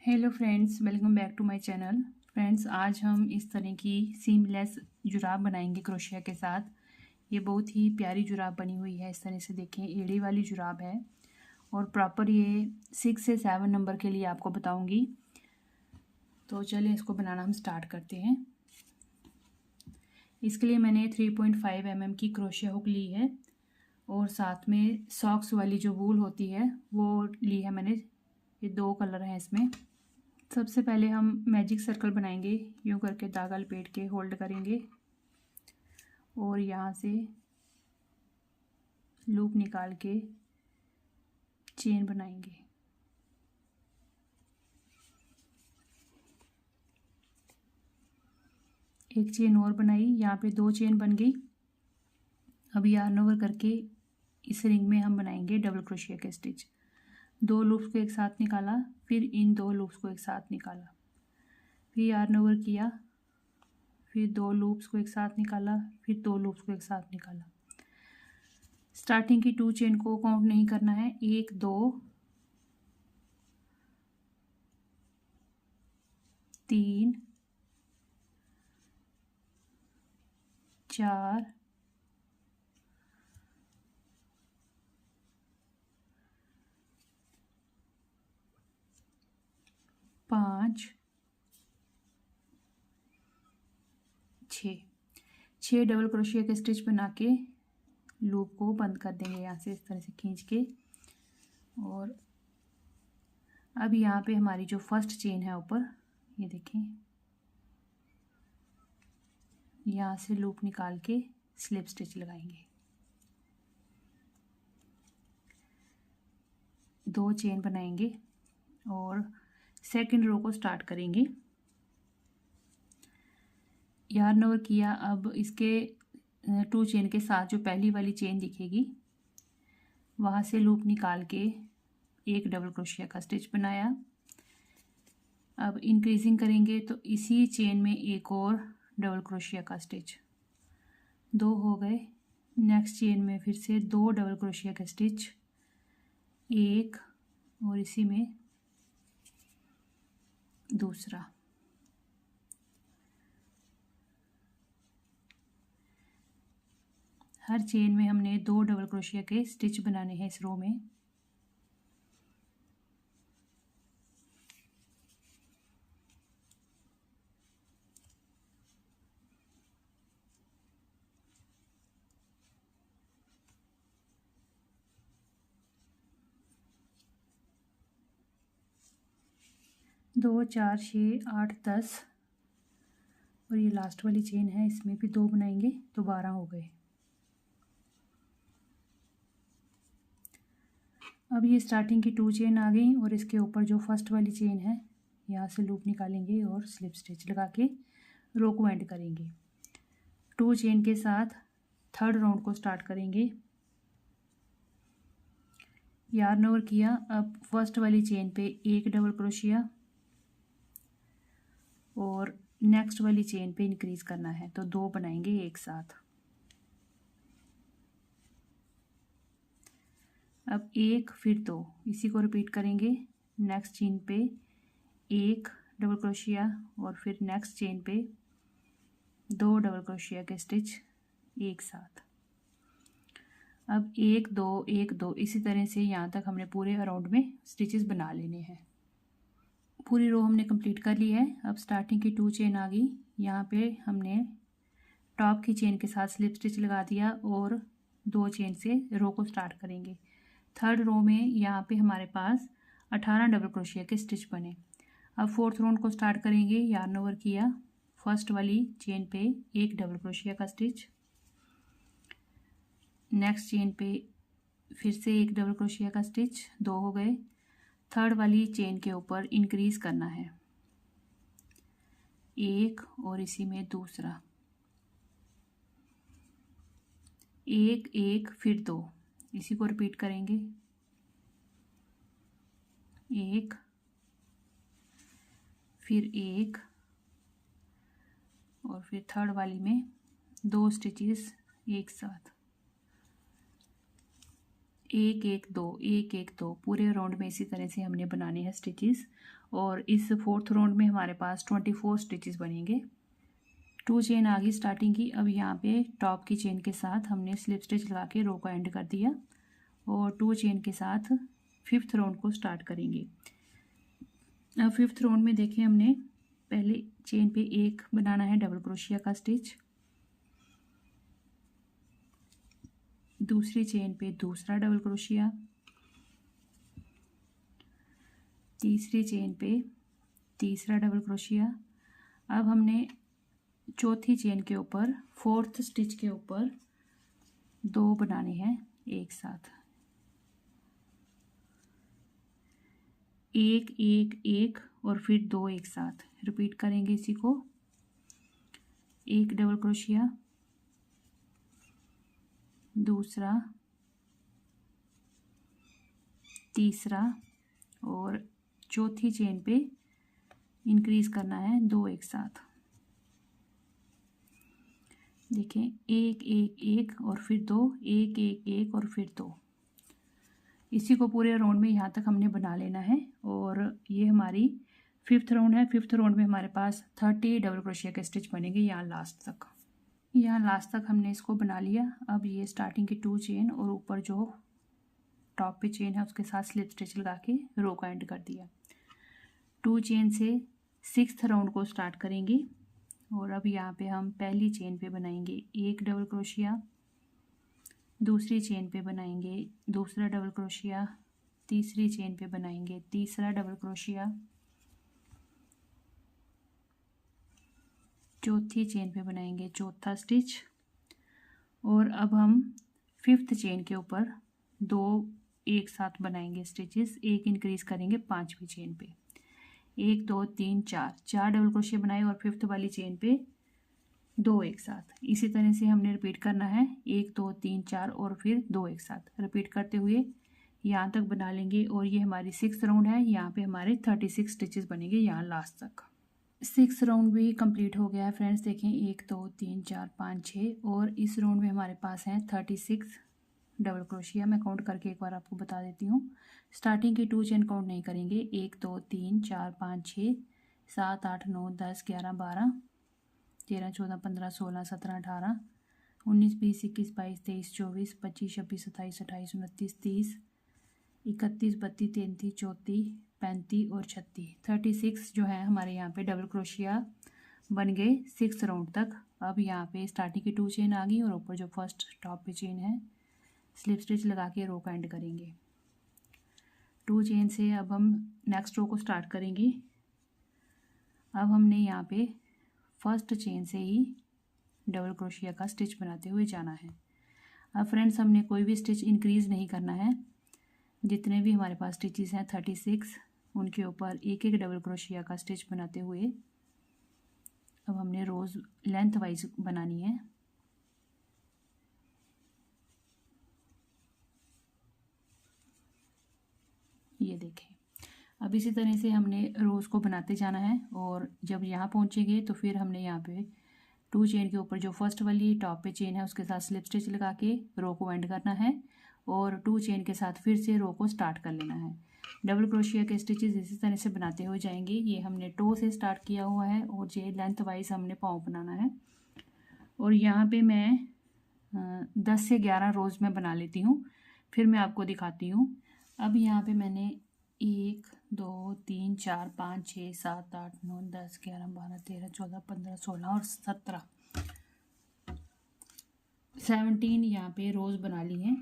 Hello friends, welcome back to my channel. Friends, आज हम इस तरह की सीमलेस जुराब बनाएंगे क्रोशिया के साथ। ये बहुत ही प्यारी जुराब बनी हुई है। इस तरह से देखें, एड़ी वाली जुराब है और प्रॉपर ये 6 से 7 नंबर के लिए आपको बताऊंगी। तो चलिए इसको बनाना हम स्टार्ट करते हैं। इसके लिए मैंने 3.5 mm की क्रोशिया हुक ली है और साथ में सॉक्स वाली जो वूल होती है वो ली है मैंने। ये 2 कलर हैं इसमें। सबसे पहले हम मैजिक सर्कल बनाएंगे। यूँ करके धागा लपेट के होल्ड करेंगे और यहाँ से लूप निकाल के चेन बनाएंगे। एक चेन और बनाई, यहाँ पे 2 चेन बन गई। अब yarn ओवर करके इस रिंग में हम बनाएंगे डबल क्रोशिया के स्टिच। 2 लूप्स को एक साथ निकाला, फिर इन 2 लूप्स को एक साथ निकाला, फिर yarn ओवर किया, फिर 2 लूप्स को एक साथ निकाला, फिर 2 लूप्स को एक साथ निकाला। स्टार्टिंग की 2 चेन को काउंट नहीं करना है। 1 2 3 4 5 6 डबल क्रोशिया के स्टिच बना के लूप को बंद कर देंगे यहाँ से इस तरह से खींच के। और अब यहाँ पे हमारी जो फर्स्ट चेन है ऊपर, ये देखें, यहाँ से लूप निकाल के स्लिप स्टिच लगाएंगे। 2 चेन बनाएंगे और सेकंड रो को स्टार्ट करेंगे। yarn ओवर किया। अब इसके 2 चेन के साथ जो पहली वाली चेन दिखेगी वहाँ से लूप निकाल के एक डबल क्रोशिया का स्टिच बनाया। अब इंक्रीजिंग करेंगे तो इसी चेन में एक और डबल क्रोशिया का स्टिच, 2 हो गए। नेक्स्ट चेन में फिर से 2 डबल क्रोशिया का स्टिच, 1 और इसी में दूसरा। हर चेन में हमने 2 डबल क्रोशिया के स्टिच बनाने हैं इस रो में। दो 4 6 8 10 और ये लास्ट वाली चेन है, इसमें भी 2 बनाएंगे तो 12 हो गए। अब ये स्टार्टिंग की 2 चेन आ गई और इसके ऊपर जो फर्स्ट वाली चेन है यहाँ से लूप निकालेंगे और स्लिप स्टिच लगा के रो को एंड करेंगे। 2 चेन के साथ थर्ड राउंड को स्टार्ट करेंगे। yarn ओवर किया। अब फर्स्ट वाली चेन पे एक डबल क्रोशिया और नेक्स्ट वाली चेन पे इंक्रीज करना है तो 2 बनाएंगे एक साथ। अब 1 फिर 2, इसी को रिपीट करेंगे। नेक्स्ट चेन पे एक डबल क्रोशिया और फिर नेक्स्ट चेन पे 2 डबल क्रोशिया के स्टिच एक साथ। अब 1 2 1 2 इसी तरह से यहाँ तक हमने पूरे अराउंड में स्टिचेस बना लेने हैं। पूरी रो हमने कंप्लीट कर ली है। अब स्टार्टिंग की 2 चेन आ गई, यहाँ पे हमने टॉप की चेन के साथ स्लिप स्टिच लगा दिया और 2 चेन से रो को स्टार्ट करेंगे। थर्ड रो में यहाँ पे हमारे पास 18 डबल क्रोशिया के स्टिच बने। अब फोर्थ राउंड को स्टार्ट करेंगे। yarn ओवर किया, फर्स्ट वाली चेन पे एक डबल क्रोशिया का स्टिच, नेक्स्ट चेन पे फिर से एक डबल क्रोशिया का स्टिच, 2 हो गए। थर्ड वाली चेन के ऊपर इंक्रीज करना है, 1 और इसी में दूसरा, 1 1 फिर 2, इसी को रिपीट करेंगे। 1 फिर 1 और फिर थर्ड वाली में 2 स्टिचेस एक साथ, एक एक दो, एक एक दो, पूरे राउंड में इसी तरह से हमने बनाने हैं स्टिचेस। और इस फोर्थ राउंड में हमारे पास 24 स्टिचेस बनेंगे। 2 चेन आ गई स्टार्टिंग की। अब यहाँ पे टॉप की चेन के साथ हमने स्लिप स्टिच लगा के रो को एंड कर दिया और 2 चेन के साथ 5th राउंड को स्टार्ट करेंगे। अब 5th राउंड में देखें, हमने पहले चेन पे एक बनाना है डबल क्रोशिया का स्टिच, दूसरी चेन पे दूसरा डबल क्रोशिया, तीसरी चेन पे तीसरा डबल क्रोशिया। अब हमने चौथी चेन के ऊपर 4th स्टिच के ऊपर 2 बनाने हैं एक साथ, एक एक एक और फिर 2 एक साथ। रिपीट करेंगे इसी को। एक डबल क्रोशिया, दूसरा, तीसरा और चौथी चेन पे इंक्रीज करना है 2 एक साथ। देखें, एक एक एक और फिर 2, एक एक एक और फिर 2। इसी को पूरे राउंड में यहाँ तक हमने बना लेना है। और ये हमारी 5th राउंड है। 5th राउंड में हमारे पास 30 डबल क्रोशिया के स्टिच बनेंगे यहाँ लास्ट तक। यहाँ लास्ट तक हमने इसको बना लिया। अब ये स्टार्टिंग की 2 चेन और ऊपर जो टॉप पे चेन है उसके साथ स्लिप स्टिच लगा के रो का एंड कर दिया। 2 चेन से 6th राउंड को स्टार्ट करेंगे। और अब यहाँ पे हम पहली चेन पे बनाएंगे एक डबल क्रोशिया, दूसरी चेन पे बनाएंगे दूसरा डबल क्रोशिया, तीसरी चेन पे बनाएंगे तीसरा डबल क्रोशिया, चौथी चेन पे बनाएंगे चौथा स्टिच। और अब हम 5th चेन के ऊपर 2 एक साथ बनाएंगे स्टिचेस, एक इंक्रीज करेंगे 5वीं चेन पे। 1 2 3 4, 4 डबल क्रोशिया बनाए और 5th वाली चेन पे 2 एक साथ। इसी तरह से हमने रिपीट करना है 1 2 3 4 और फिर 2 एक साथ। रिपीट करते हुए यहाँ तक बना लेंगे। और ये हमारी 6th राउंड है। यहाँ पे हमारे 36 स्टिचेस बनेंगे यहाँ लास्ट तक। 6th राउंड भी कंप्लीट हो गया है फ्रेंड्स। देखें, 1 2 3 4 5 6 और इस राउंड में हमारे पास हैं 36 डबल क्रोशिया। मैं काउंट करके एक बार आपको बता देती हूँ। स्टार्टिंग की 2 चेन काउंट नहीं करेंगे। 1 2 3 4 5 6 7 8 9 10 11 12 13 14 15 16 17 18 19 20 21 22 23 24 25 26 27 28 29 30 31 32 33 34 35 और 36, 36 जो है हमारे यहाँ पे डबल क्रोशिया बन गए 6th राउंड तक। अब यहाँ पे स्टार्टिंग की 2 चेन आ गई और ऊपर जो फर्स्ट टॉप पे चेन है स्लिप स्टिच लगा के रो का एंड करेंगे। 2 चेन से अब हम नेक्स्ट रो को स्टार्ट करेंगे। अब हमने यहाँ पे फर्स्ट चेन से ही डबल क्रोशिया का स्टिच बनाते हुए जाना है। अब फ्रेंड्स, हमने कोई भी स्टिच इंक्रीज़ नहीं करना है। जितने भी हमारे पास स्टिचेस हैं 36, उनके ऊपर एक एक डबल क्रोशिया का स्टिच बनाते हुए अब हमने रोज़ लेंथ वाइज बनानी है। ये देखें, अब इसी तरह से हमने रोज़ को बनाते जाना है। और जब यहाँ पहुँचेंगे तो फिर हमने यहाँ पे 2 चेन के ऊपर जो फर्स्ट वाली टॉप पे चेन है उसके साथ स्लिप स्टिच लगा के रो को एंड करना है और 2 चेन के साथ फिर से रो को स्टार्ट कर लेना है। डबल क्रोशिया के स्टिचेस इसी तरह से बनाते हुए जाएंगे। ये हमने टो से स्टार्ट किया हुआ है और ये लेंथ वाइज हमने पाँव बनाना है। और यहाँ पे मैं 10 से 11 रोज़ में बना लेती हूँ, फिर मैं आपको दिखाती हूँ। अब यहाँ पे मैंने 1 2 3 4 5 6 7 8 9 10 11 12 13 14 15 16 और 17 यहाँ पे रोज़ बना ली हैं।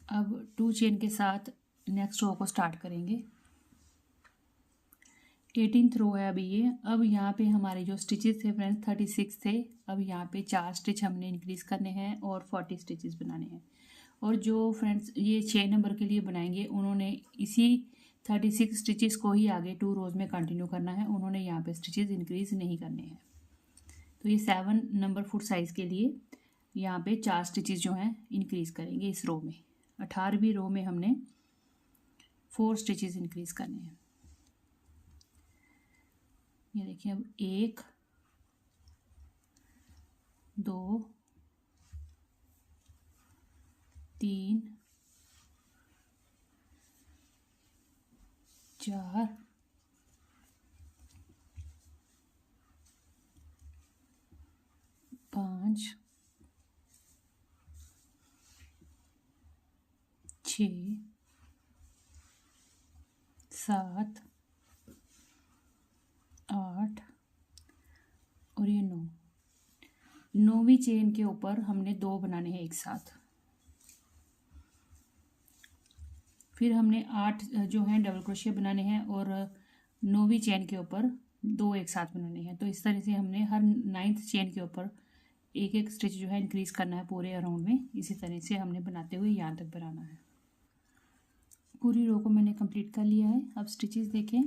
अब 2 चेन के साथ नेक्स्ट रो को स्टार्ट करेंगे। 18th रो है अभी ये। अब यहाँ पे हमारे जो स्टिचेस थे फ्रेंड्स 36 थे। अब यहाँ पे 4 स्टिच हमने इंक्रीज़ करने हैं और 40 स्टिचेस बनाने हैं। और जो फ्रेंड्स ये 6 नंबर के लिए बनाएंगे उन्होंने इसी 36 स्टिचेस को ही आगे 2 रोज़ में कंटिन्यू करना है। उन्होंने यहाँ पे स्टिचेस इंक्रीज़ नहीं करने हैं। तो ये 7 नंबर फुट साइज़ के लिए यहाँ पे 4 स्टिचेस जो हैं इंक्रीज़ करेंगे इस रो में। 18वीं रो में हमने 4 स्टिचेस इंक्रीज़ करने हैं। ये देखिए, अब 1 2 3 4 5 6 7 8 और ये 9। 9वीं चेन के ऊपर हमने 2 बनाने हैं एक साथ। फिर हमने 8 जो है डबल क्रोशिया बनाने हैं और 9वीं चेन के ऊपर 2 एक साथ बनाने हैं। तो इस तरह से हमने हर 9th चेन के ऊपर एक एक स्टिच जो है इंक्रीज करना है पूरे अराउंड में। इसी तरह से हमने बनाते हुए यहाँ तक बनाना है। पूरी रो को मैंने कंप्लीट कर लिया है। अब स्टिचेस देखें,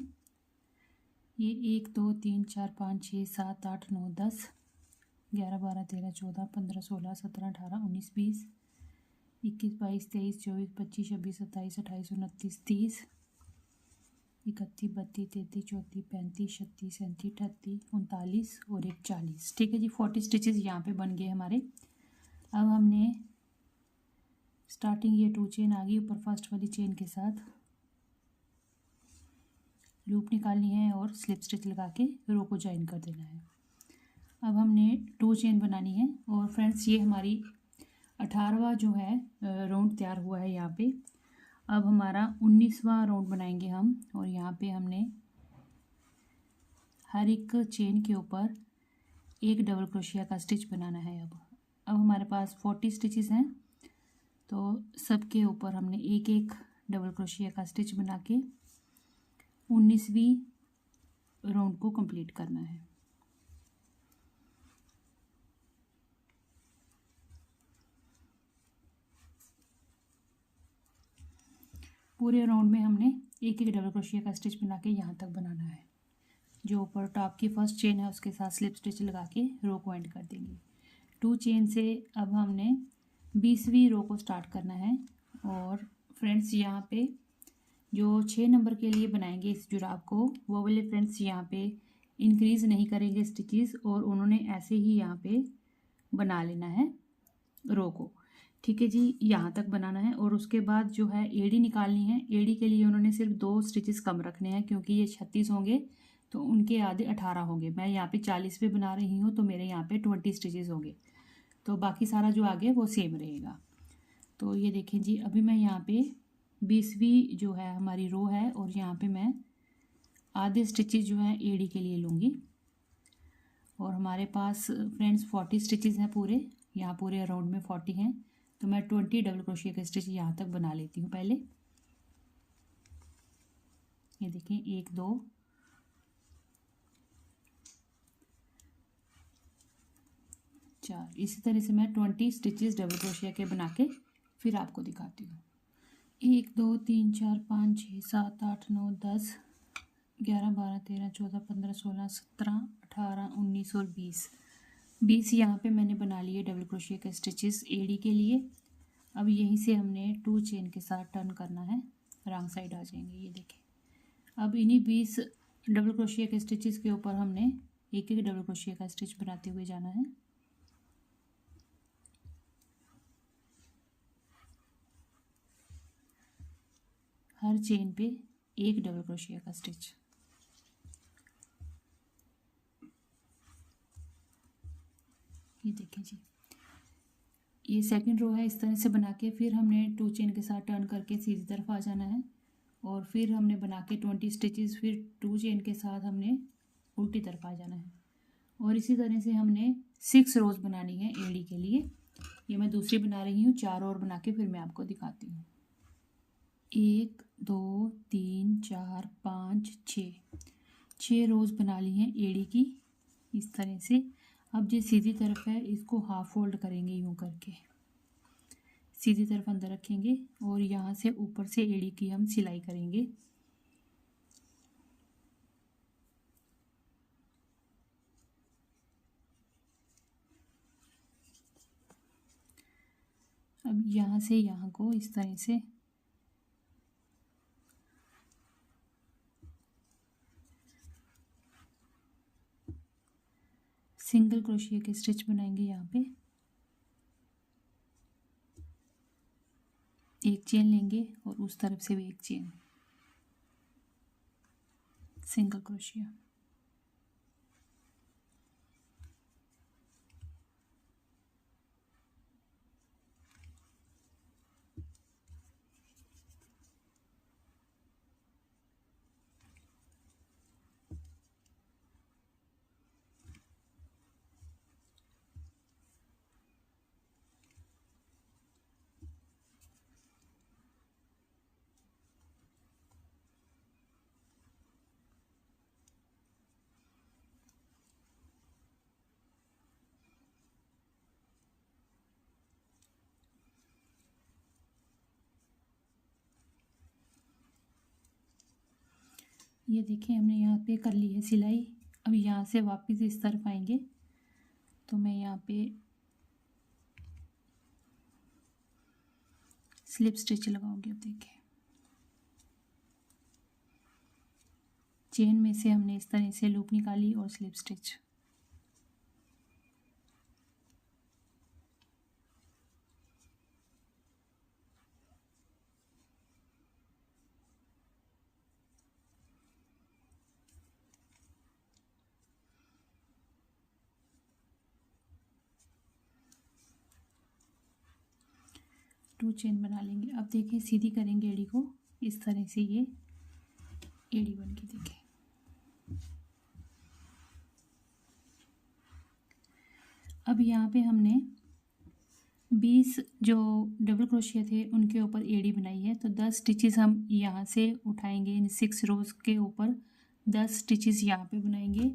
ये 1 2 3 4 5 6 7 8 9 10 11 12 13 14 15 16 17 18 19 20 21 22 23 24 25 26 27 28 29 30 31 32 33 34 35 36 37 38 39 और एक 40। ठीक है जी, 40 स्टिचेस यहाँ पे बन गए हमारे। अब हमने स्टार्टिंग ये 2 चेन आ गई ऊपर फर्स्ट वाली चेन के साथ लूप निकालनी है और स्लिप स्टिच लगा के रो को ज्वाइन कर देना है। अब हमने 2 चेन बनानी है और फ्रेंड्स ये हमारी 18वां जो है राउंड तैयार हुआ है यहाँ पे। अब हमारा 19वां राउंड बनाएंगे हम और यहाँ पे हमने हर एक चेन के ऊपर एक डबल क्रोशिया का स्टिच बनाना है। अब हमारे पास 40 स्टिचेस हैं, तो सबके ऊपर हमने एक एक डबल क्रोशिया का स्टिच बना के 19वीं राउंड को कंप्लीट करना है। पूरे राउंड में हमने एक एक डबल क्रोशिया का स्टिच बना के यहाँ तक बनाना है। जो ऊपर टॉप की फर्स्ट चेन है उसके साथ स्लिप स्टिच लगा के रो को एंड कर देंगे। 2 चेन से अब हमने 20वीं रो को स्टार्ट करना है। और फ्रेंड्स यहाँ पे जो 6 नंबर के लिए बनाएंगे इस जुराब को, वो वाले फ्रेंड्स यहाँ पे इंक्रीज़ नहीं करेंगे स्टिचेस और उन्होंने ऐसे ही यहाँ पे बना लेना है रो को। ठीक है जी, यहाँ तक बनाना है। और उसके बाद जो है एड़ी निकालनी है। एड़ी के लिए उन्होंने सिर्फ 2 स्टिचेस कम रखने हैं, क्योंकि ये 36 होंगे तो उनके आधे 18 होंगे। मैं यहाँ पे 40 पे बना रही हूँ तो मेरे यहाँ पे 20 स्टिचेस होंगे, तो बाकी सारा जो आगे वो सेम रहेगा। तो ये देखें जी, अभी मैं यहाँ पे 20वीं जो है हमारी रो है और यहाँ पे मैं आधे स्टिचेस जो हैं एड़ी के लिए लूँगी। और हमारे पास फ्रेंड्स 40 स्टिचेस हैं पूरे, यहाँ पूरे अराउंड में 40 हैं, तो मैं 20 डबल क्रोशिया के स्टिच यहाँ तक बना लेती हूँ पहले। ये देखें 1 2 4, इसी तरह से मैं 20 स्टिचेस डबल क्रोशिया के बना के फिर आपको दिखाती हूँ। 1 2 3 4 5 6 7 8 9 10 11 12 13 14 15 16 17 18 19 और 20 यहाँ पे मैंने बना लिए डबल क्रोशिया के स्टिचेस एड़ी के लिए। अब यहीं से हमने 2 चेन के साथ टर्न करना है, रॉन्ग साइड आ जाएंगे। ये देखें, अब इन्हीं 20 डबल क्रोशिया के स्टिचेस के ऊपर हमने एक एक डबल क्रोशिया का स्टिच बनाते हुए जाना है। हर चेन पे एक डबल क्रोशिया का स्टिच। ये देखें जी, ये सेकंड रो है। इस तरह से बना के फिर हमने 2 चेन के साथ टर्न करके सीधी तरफ आ जाना है और फिर हमने बना के 20 स्टिचेस, फिर 2 चेन के साथ हमने उल्टी तरफ आ जाना है। और इसी तरह से हमने 6 रोज बनानी है एड़ी के लिए। ये मैं दूसरी बना रही हूँ, 4 और बना के फिर मैं आपको दिखाती हूँ। 1 2 3 4 5 6 रोज बना ली हैं एड़ी की इस तरह से। अब जो सीधी तरफ है इसको हाफ फोल्ड करेंगे, यूँ करके सीधी तरफ अंदर रखेंगे और यहाँ से ऊपर से एड़ी की हम सिलाई करेंगे। अब यहाँ से यहाँ को इस तरह से सिंगल क्रोशिया के स्टिच बनाएंगे यहाँ पे। एक चेन लेंगे और उस तरफ से भी एक चेन, सिंगल क्रोशिया। ये देखिए हमने यहाँ पे कर ली है सिलाई। अब यहाँ से वापस इस तरफ आएंगे तो मैं यहाँ पे स्लिप स्टिच लगाऊंगी। अब देखिए चेन में से हमने इस तरह से लूप निकाली और स्लिप स्टिच। टू चेन बना लेंगे। अब देखिए सीधी करेंगे एड़ी को इस तरह से, ये एड़ी बन के देखिए। अब यहाँ पे हमने 20 जो डबल क्रोशिया थे उनके ऊपर एड़ी बनाई है, तो 10 स्टिचेस हम यहाँ से उठाएंगे। इन 6 रोज़ के ऊपर 10 स्टिचेस यहाँ पे बनाएंगे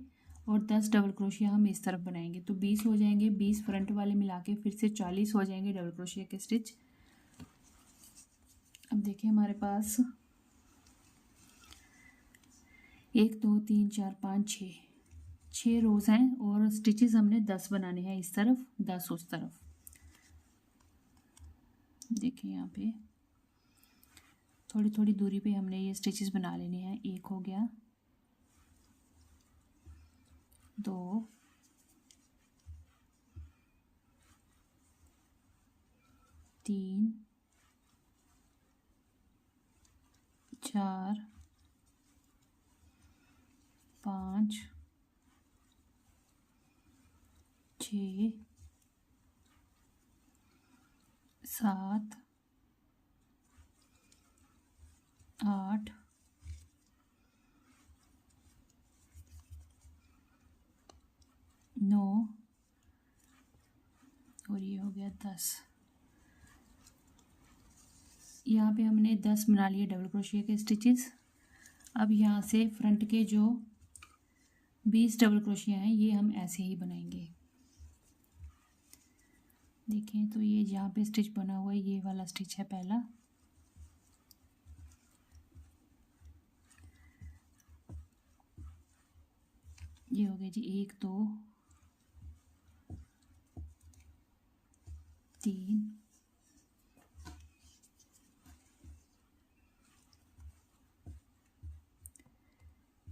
और 10 डबल क्रोशिया हम इस तरफ बनाएंगे, तो 20 हो जाएंगे। 20 फ्रंट वाले मिला के फिर से 40 हो जाएंगे डबल क्रोशिया के स्टिच। अब देखिए हमारे पास 1 2 3 4 5 6 रोज़ हैं और स्टिचेस हमने 10 बनाने हैं इस तरफ, 10 उस तरफ। देखिए यहाँ पे थोड़ी थोड़ी दूरी पे हमने ये स्टिचेस बना लेने हैं। 1 हो गया, 2, 3, 4, 5, 6, 7, 8, 9 और ये हो गया 10। यहाँ पे हमने 10 बना लिए डबल क्रोशिया के स्टिचेस। अब यहाँ से फ्रंट के जो 20 डबल क्रोशिया हैं ये हम ऐसे ही बनाएंगे। देखें तो ये जहाँ पे स्टिच बना हुआ है ये वाला स्टिच है पहला, ये हो गया जी 1 2 3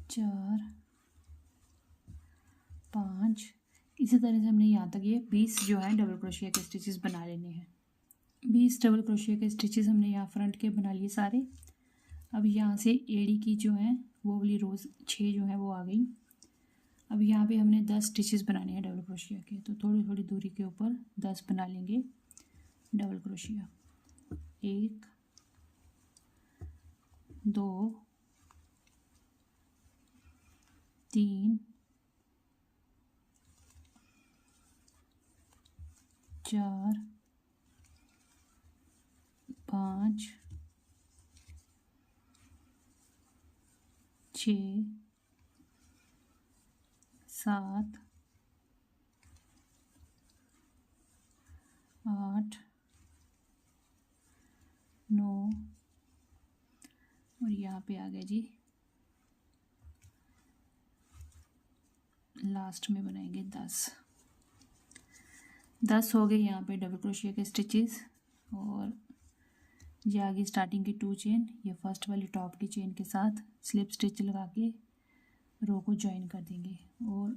4 5। इसी तरह से हमने यहाँ तक ये 20 जो है डबल क्रोशिया के स्टिचेस बना लेने हैं। 20 डबल क्रोशिया के स्टिचेस हमने यहाँ फ्रंट के बना लिए सारे। अब यहाँ से एड़ी की जो है वो वाली रोज़ 6 जो है वो आ गई। अब यहाँ पे हमने 10 स्टिचेस बनाने हैं डबल क्रोशिया के, तो थोड़ी थोड़ी दूरी के ऊपर 10 बना लेंगे डबल क्रोशिया। 1 2 3 4 5 6 7 8 9 और यहाँ पे आ गया जी लास्ट में बनाएंगे 10 हो गए यहाँ पे डबल क्रोशिया के स्टिचेस। और ये आगे स्टार्टिंग की 2 चेन, ये फर्स्ट वाली टॉप की चेन के साथ स्लिप स्टिच लगा के रो को ज्वाइन कर देंगे और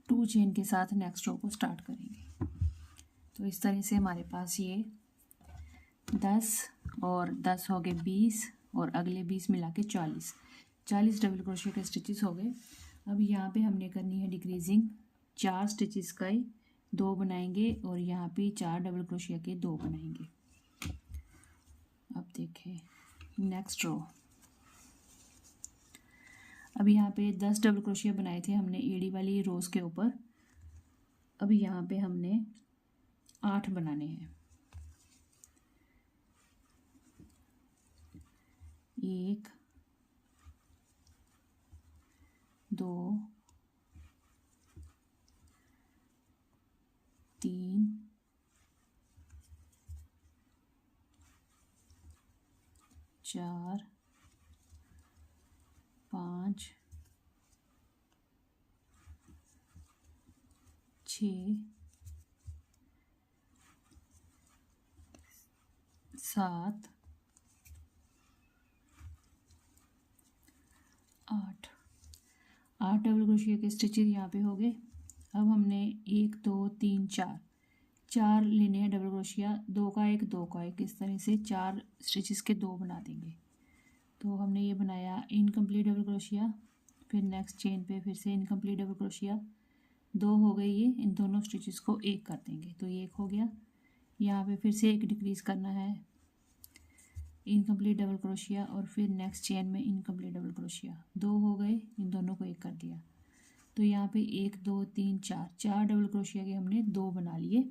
2 चेन के साथ नेक्स्ट रो को स्टार्ट करेंगे। तो इस तरह से हमारे पास ये 10 और 10 हो गए 20 और अगले 20 मिला के 40 डबल क्रोशिया के स्टिचेस हो गए। अब यहाँ पे हमने करनी है डिक्रीजिंग, 4 स्टिचेस का ही 2 बनाएंगे और यहाँ पे 4 डबल क्रोशिया के 2 बनाएंगे। अब देखें नेक्स्ट रो, अब यहाँ पे 10 डबल क्रोशिया बनाए थे हमने एड़ी वाली रोज़ के ऊपर। अब यहाँ पे हमने 8 बनाने हैं। 1 2 3 4 5 6 7 8 डबल क्रोशिया के स्टिचेस यहाँ पे हो गए। अब हमने 1 2 3 4 लेने हैं डबल क्रोशिया, 2 का 1 2 का 1, इस तरह से 4 स्टिचेस के 2 बना देंगे। तो हमने ये बनाया इनकम्प्लीट डबल क्रोशिया, फिर नेक्स्ट चेन पे फिर से इनकम्प्लीट डबल क्रोशिया, 2 हो गए ये, इन दोनों स्टिचेस को 1 कर देंगे तो ये 1 हो गया। यहाँ पे फिर से 1 डिक्रीज करना है, इनकम्प्लीट डबल क्रोशिया और फिर नेक्स्ट चेन में इनकम्प्लीट डबल क्रोशिया, 2 हो गए, इन दोनों को 1 कर दिया। तो यहाँ पे 1 2 3 4 डबल क्रोशिया के हमने 2 बना लिए।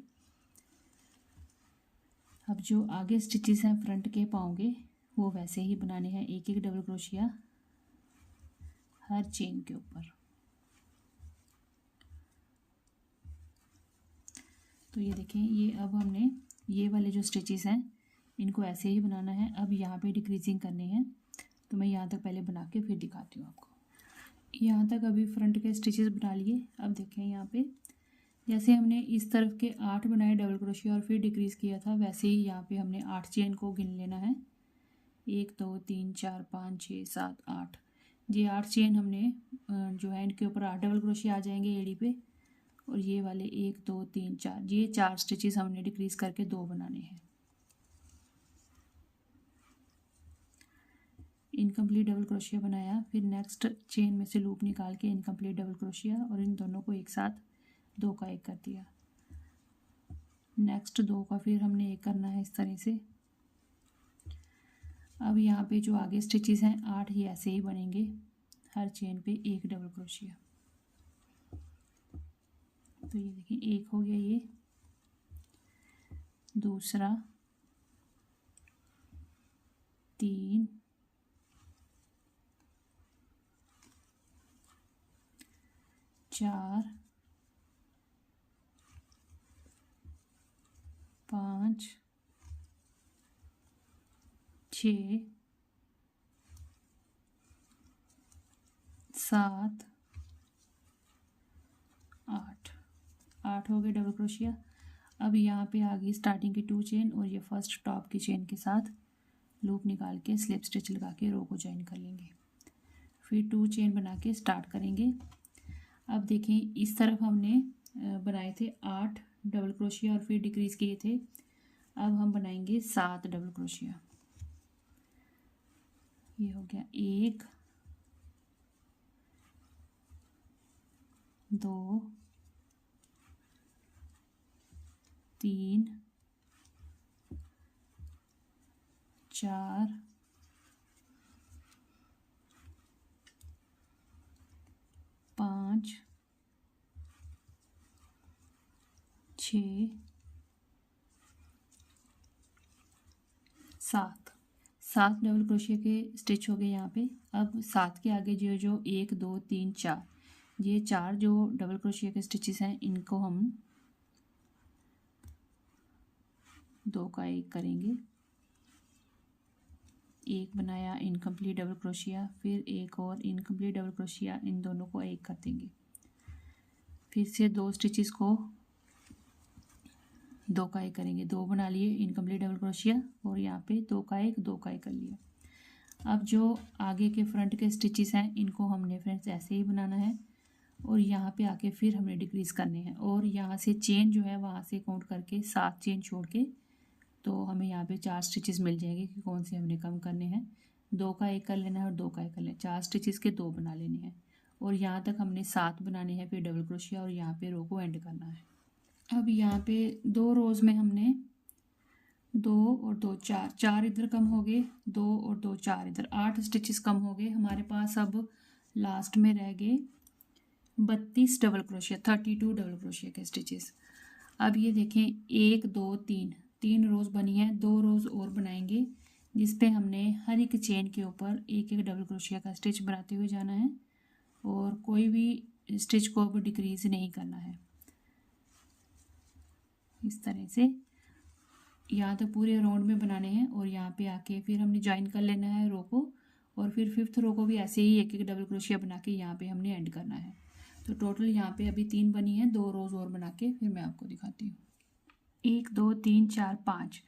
अब जो आगे स्टिचेस हैं फ्रंट के पाँव के वो वैसे ही बनाने हैं, 1 डबल क्रोशिया हर चेन के ऊपर। तो ये देखें, ये अब हमने ये वाले जो स्टिचेस हैं इनको ऐसे ही बनाना है। अब यहाँ पे डिक्रीजिंग करने हैं, तो मैं यहाँ तक पहले बना के फिर दिखाती हूँ आपको। यहाँ तक अभी फ्रंट के स्टिचेस बना लिए। अब देखें यहाँ पे जैसे हमने इस तरफ के 8 बनाए डबल क्रोशिया और फिर डिक्रीज़ किया था, वैसे ही यहाँ पे हमने 8 चेन को गिन लेना है। 1 2 3 4 5 6 7 8, ये 8 चेन हमने जो है इनके ऊपर 8 डबल क्रोशिया आ जाएंगे एड़ी पे, और ये वाले 1 2 3 4, ये 4 स्टिचेस हमने डिक्रीज़ करके 2 बनाने हैं। इनकम्प्लीट डबल क्रोशिया बनाया, फिर नेक्स्ट चेन में से लूप निकाल के इनकम्प्लीट डबल क्रोशिया और इन दोनों को एक साथ 2 का 1 कर दिया। नेक्स्ट 2 का फिर हमने 1 करना है इस तरह से। अब यहाँ पे जो आगे स्टिचेस हैं 8 ही ऐसे ही बनेंगे, हर चेन पे 1 डबल क्रोशिया। तो ये देखिए 1 हो गया, ये दूसरा 3 4 5 6 7 8 हो गए डबल क्रोशिया। अब यहाँ पे आ गई स्टार्टिंग की 2 चेन और ये फर्स्ट टॉप की चेन के साथ लूप निकाल के स्लिप स्टिच लगा के रो को ज्वाइन कर लेंगे, फिर 2 चेन बना के स्टार्ट करेंगे। अब देखें इस तरफ हमने बनाए थे 8 डबल क्रोशिया और फिर डिक्रीज़ किए थे। अब हम बनाएंगे 7 डबल क्रोशिया। ये हो गया 1 2 3 4 5 6 7 डबल क्रोशिया के स्टिच हो गए यहाँ पे। अब 7 के आगे जो 1 2 3 4, ये 4 जो डबल क्रोशिया के स्टिचेस हैं इनको हम 2 का 1 करेंगे। 1 बनाया इनकम्प्लीट डबल क्रोशिया, फिर एक और इनकम्प्लीट डबल क्रोशिया, इन दोनों को 1 कर देंगे। फिर से 2 स्टिचेस को 2 का 1 करेंगे, 2 बना लिए इनकम्प्लीट डबल क्रोशिया और यहाँ पे 2 का 1 कर लिया। अब जो आगे के फ्रंट के स्टिचेस हैं इनको हमने फ्रेंड्स ऐसे ही बनाना है और यहाँ पे आके फिर हमने डिक्रीज़ करने हैं और यहाँ से चेन जो है वहाँ से काउंट करके 7 चेन छोड़ के तो हमें यहाँ पे 4 स्टिचेस मिल जाएंगे कि कौन से हमने कम करने हैं। 2 का 1 कर लेना है और 2 का 1 कर लेना है। 4 स्टिचेस के 2 बना लेने हैं और यहाँ तक हमने 7 बनाने हैं। फिर डबल क्रोशिया और यहाँ पे रो को एंड करना है। अब यहाँ पे 2 रोज़ में हमने 2 और 2 4 इधर कम हो गए, 2 और 2 4 इधर, 8 स्टिचेस कम हो गए हमारे पास। अब लास्ट में रह गए 32 डबल क्रोशिया, 32 डबल क्रोशिया के स्टिचेस। अब ये देखें 1 2 3 रोज़ बनी है। 2 रोज़ और बनाएंगे जिस पे हमने हर एक चेन के ऊपर एक एक डबल क्रोशिया का स्टिच बनाते हुए जाना है और कोई भी स्टिच को अब डिक्रीज नहीं करना है। इस तरह से यहाँ तक पूरे राउंड में बनाने हैं और यहाँ पे आके फिर हमने ज्वाइन कर लेना है रो को और फिर 5th रो को भी ऐसे ही एक एक डबल क्रोशिया बना के यहाँ पे हमने एंड करना है। तो टोटल यहाँ पे अभी 3 बनी है। 2 रोज़ और बना के फिर मैं आपको दिखाती हूँ। 1 2 3 4 5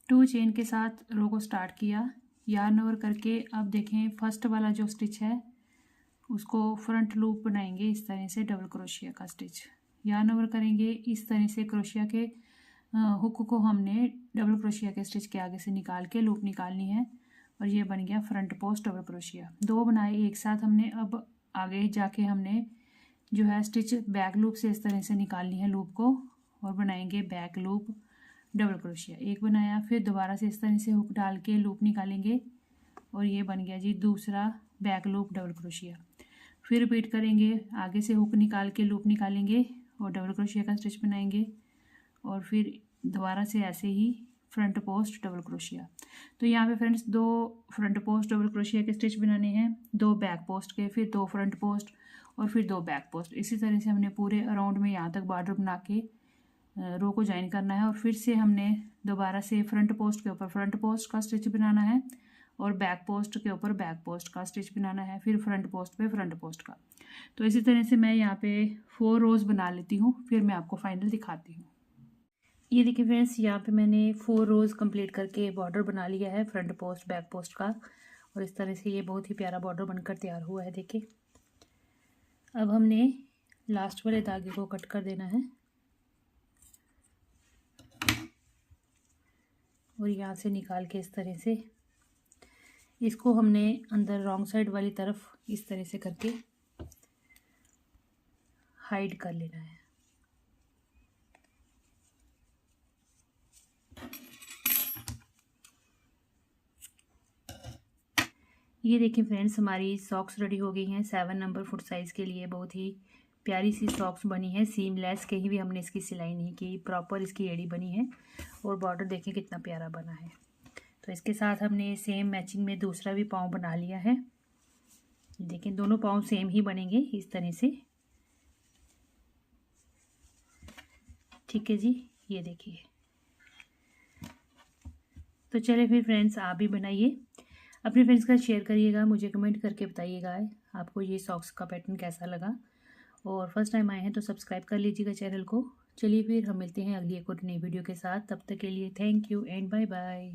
2 चेन के साथ रो को स्टार्ट किया, यार्न ओवर करके। अब देखें फर्स्ट वाला जो स्टिच है उसको फ्रंट लूप बनाएंगे इस तरह से डबल क्रोशिया का स्टिच। यार्न ओवर करेंगे इस तरह से, क्रोशिया के हुक को हमने डबल क्रोशिया के स्टिच के आगे से निकाल के लूप निकालनी है और ये बन गया फ्रंट पोस्ट डबल क्रोशिया। 2 बनाए एक साथ हमने। अब आगे जाके हमने जो है स्टिच बैक लूप से इस तरह से निकालनी है लूप को और बनाएंगे बैक लूप डबल क्रोशिया। 1 बनाया, फिर दोबारा से इस तरह से हुक डाल के लूप निकालेंगे और ये बन गया जी दूसरा बैक लूप डबल क्रोशिया। फिर रिपीट करेंगे, आगे से हुक निकाल के लूप निकालेंगे और डबल क्रोशिया का स्टिच बनाएंगे और फिर दोबारा से ऐसे ही फ्रंट पोस्ट डबल क्रोशिया। तो यहाँ पे friends 2 front post double crochet के स्टिच बनाने हैं, 2 बैक पोस्ट के, फिर 2 फ्रंट पोस्ट और फिर 2 बैक पोस्ट। इसी तरह से हमने पूरे अराउंड में यहाँ तक बॉर्डर बना के रो को ज्वाइन करना है और फिर से हमने दोबारा से फ्रंट पोस्ट के ऊपर फ्रंट पोस्ट का स्टिच बनाना है और बैक पोस्ट के ऊपर बैक पोस्ट का स्टिच बनाना है, फिर फ्रंट पोस्ट पे फ्रंट पोस्ट का। तो इसी तरह से मैं यहाँ पे 4 रोज़ बना लेती हूँ, फिर मैं आपको फाइनल दिखाती हूँ। ये देखिए फ्रेंड्स, यहाँ पे मैंने 4 रोज़ कंप्लीट करके बॉर्डर बना लिया है फ्रंट पोस्ट बैक पोस्ट का और इस तरह से ये बहुत ही प्यारा बॉर्डर बनकर तैयार हुआ है। देखिए अब हमने लास्ट वाले धागे को कट कर देना है और यहाँ से निकाल के इस तरह से इसको हमने अंदर रॉन्ग साइड वाली तरफ इस तरह से करके हाइड कर लेना है। ये देखिए फ्रेंड्स, हमारी सॉक्स रेडी हो गई हैं 7 नंबर फुट साइज़ के लिए। बहुत ही प्यारी सी सॉक्स बनी है, सीमलेस, कहीं भी हमने इसकी सिलाई नहीं की, प्रॉपर इसकी एड़ी बनी है और बॉर्डर देखिए कितना प्यारा बना है। तो इसके साथ हमने सेम मैचिंग में दूसरा भी पाँव बना लिया है। देखिए दोनों पाँव सेम ही बनेंगे इस तरह से। ठीक है जी, ये देखिए। तो चलिए फिर फ्रेंड्स, आप भी बनाइए, अपने फ्रेंड्स का शेयर करिएगा, मुझे कमेंट करके बताइएगा आपको ये सॉक्स का पैटर्न कैसा लगा। और फर्स्ट टाइम आए हैं तो सब्सक्राइब कर लीजिएगा चैनल को। चलिए फिर हम मिलते हैं अगली एक और नई वीडियो के साथ। तब तक के लिए thank you and bye bye.